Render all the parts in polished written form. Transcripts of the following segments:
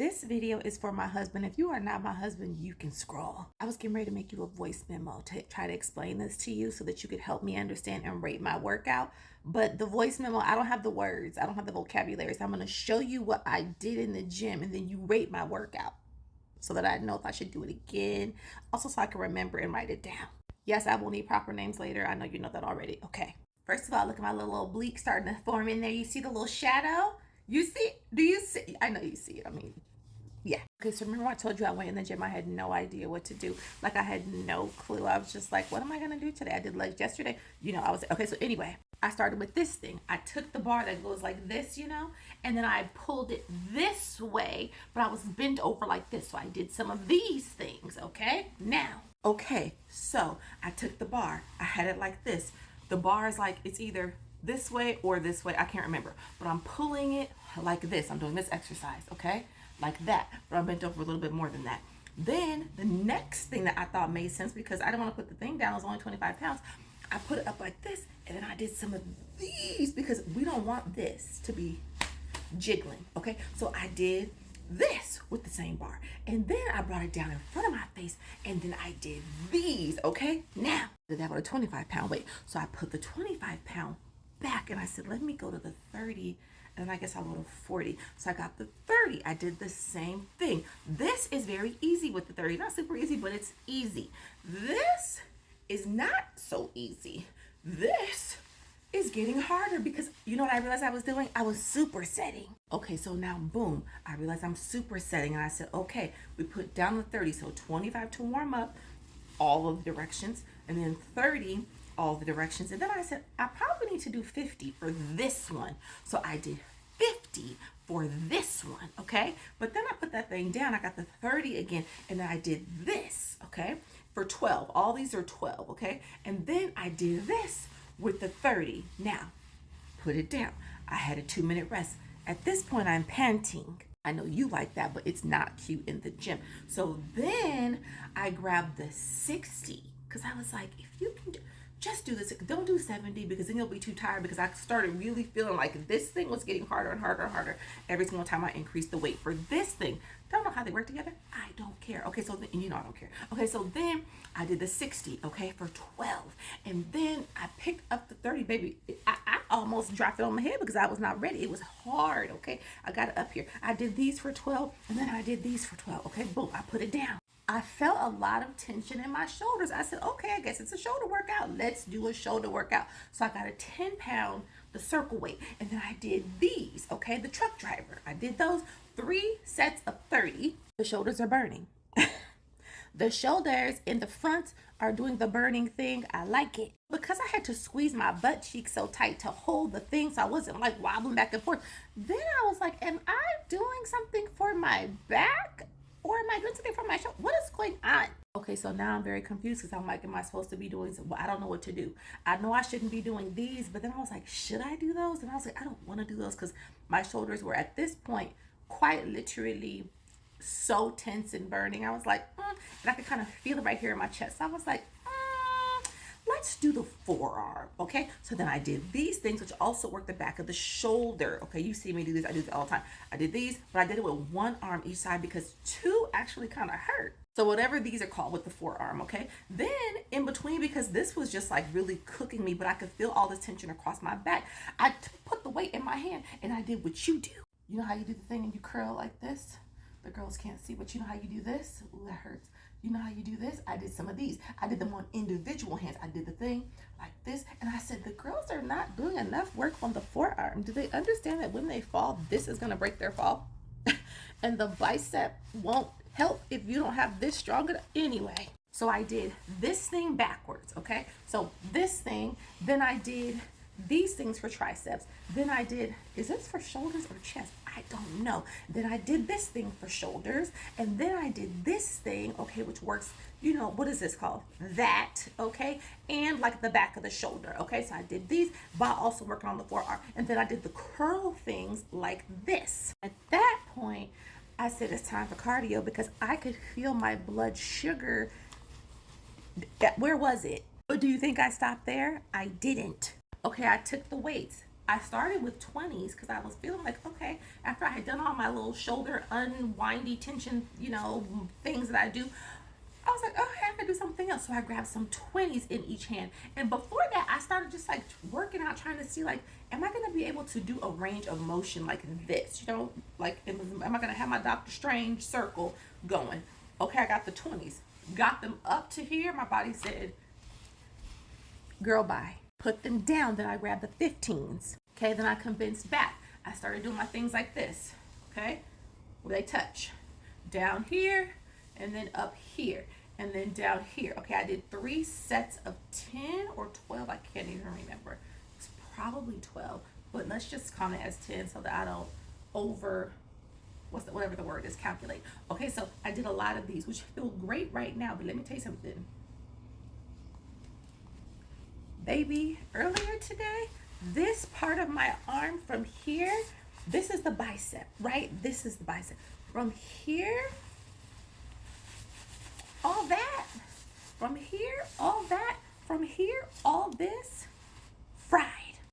This video is for my husband. If you are not my husband, you can scroll. I was getting ready to make you a voice memo to try to explain this to you so that you could help me understand and rate my workout. But the voice memo, I don't have the words. I don't have the vocabulary. So I'm going to show you what I did in the gym and then you rate my workout so that I know if I should do it again. Also so I can remember and write it down. Yes, I will need proper names later. I know you know that already. Okay. First of all, look at my little oblique starting to form in there. You see the little shadow? You see? Do you see? I know you see it. I mean, yeah. Okay, so remember I told you I went in the gym. I had no idea what to do. Like I had no clue. I was just like, what am I going to do today? I did legs yesterday. I was, okay, so anyway, I started with this thing. I took the bar that goes like this, and then I pulled it this way, but I was bent over like this. So I did some of these things, okay? Now, okay, so I took the bar. I had it like this. The bar is like, it's either this way or this way. I can't remember, but I'm pulling it like this. I'm doing this exercise, okay? Like that, but I'm bent over a little bit more than that. Then the next thing that I thought made sense, because I didn't want to put the thing down, it was only 25 pounds. I put it up like this, and then I did some of these because we don't want this to be jiggling, okay? So I did this with the same bar, and then I brought it down in front of my face, and then I did these, okay? Now, I did that with a 25-pound weight. So I put the 25-pound back, and I said, let me go to the 30, and I guess I'll go to 40. So I got the 30. I did the same thing. This is very easy with the 30. Not super easy, but it's easy. This is not so easy. This is getting harder because you know what I realized I was doing? I was supersetting. Okay, so now boom, I realized I'm supersetting, and I said, okay, we put down the 30. So 25 to warm up, all of the directions, and then 30 all the directions. And then I said, I probably need to do 50 for this one. So I did 50 for this one, okay? But then I put that thing down. I got the 30 again, and then I did this, okay? For 12. All these are 12, okay? And then I did this with the 30. Now, put it down. I had a 2-minute rest. At this point, I'm panting. I know you like that, but it's not cute in the gym. So then I grabbed the 60 because I was like, if you can just do this. Don't do 70 because then you'll be too tired, because I started really feeling like this thing was getting harder and harder and harder every single time I increased the weight for this thing. Don't know how they work together. I don't care. Okay, so then, I don't care. Okay, so then I did the 60, okay, for 12. And then I picked up the 30, baby. I almost dropped it on my head because I was not ready. It was hard, okay? I got it up here. I did these for 12, and then I did these for 12, okay? Boom, I put it down. I felt a lot of tension in my shoulders. I said, okay, I guess it's a shoulder workout. Let's do a shoulder workout. So I got a 10-pound, the circle weight, and then I did these, okay, the truck driver. I did those 3 sets of 30. The shoulders are burning. The shoulders in the front are doing the burning thing. I like it. Because I had to squeeze my butt cheeks so tight to hold the thing so I wasn't like wobbling back and forth. Then I was like, am I doing something for my back? Or am I doing something for my shoulder? What is going on? Okay, so now I'm very confused because I'm like, am I supposed to be doing something? Well, I don't know what to do. I know I shouldn't be doing these, but then I was like, should I do those? And I was like, I don't want to do those because my shoulders were at this point quite literally so tense and burning. I was like, and I could kind of feel it right here in my chest. So I was like, let's do the forearm, okay? So then I did these things, which also work the back of the shoulder, okay? You see me do this. I do this all the time. I did these, but I did it with one arm each side because 2 actually kind of hurt. So whatever these are called with the forearm, okay? Then in between, because this was just like really cooking me, but I could feel all this tension across my back, I put the weight in my hand and I did what you do. You know how you do the thing and you curl like this? The girls can't see, but you know how you do this? Ooh, that hurts. You know how you do this? I did some of these. I did them on individual hands. I did the thing like this. And I said, the girls are not doing enough work on the forearm. Do they understand that when they fall, this is going to break their fall? And the bicep won't help if you don't have this strong anyway. So I did this thing backwards, okay? So this thing, then I did these things for triceps. Then I did, is this for shoulders or chest? I don't know. Then I did this thing for shoulders. And then I did this thing, okay, which works, what is this called? That, okay? And like the back of the shoulder, okay? So I did these, but also working on the forearm. And then I did the curl things like this. At that point, I said it's time for cardio because I could feel my blood sugar. Where was it? But do you think I stopped there? I didn't. Okay, I took the weights. I started with 20s because I was feeling like, okay, after I had done all my little shoulder unwindy tension, things that I do, I was like, okay, I can do something else. So I grabbed some 20s in each hand. And before that, I started just like working out, trying to see like, am I going to be able to do a range of motion like this? Like, am I going to have my Doctor Strange circle going? Okay, I got the 20s. Got them up to here. My body said, girl, bye. Put them down. Then I grabbed the 15s. Okay, then I convinced back. I started doing my things like this. Okay, where they touch. Down here, and then up here, and then down here. Okay, I did 3 sets of 10 or 12. I can't even remember. It's probably 12, but let's just count it as 10 so that I don't whatever the word is, calculate. Okay, so I did a lot of these, which feel great right now, but let me tell you something. Baby, earlier today, this part of my arm from here, this is the bicep, right? This is the bicep. From here, all that. From here, all that. From here, all this. Fried.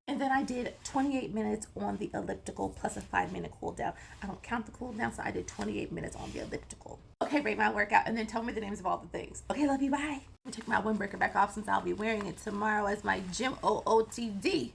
And then I did 28 minutes on the elliptical plus a 5-minute cool down. I don't count the cool down, so I did 28 minutes on the elliptical. Okay, rate my workout and then tell me the names of all the things. Okay, love you, bye. I'm gonna take my windbreaker back off since I'll be wearing it tomorrow as my gym OOTD.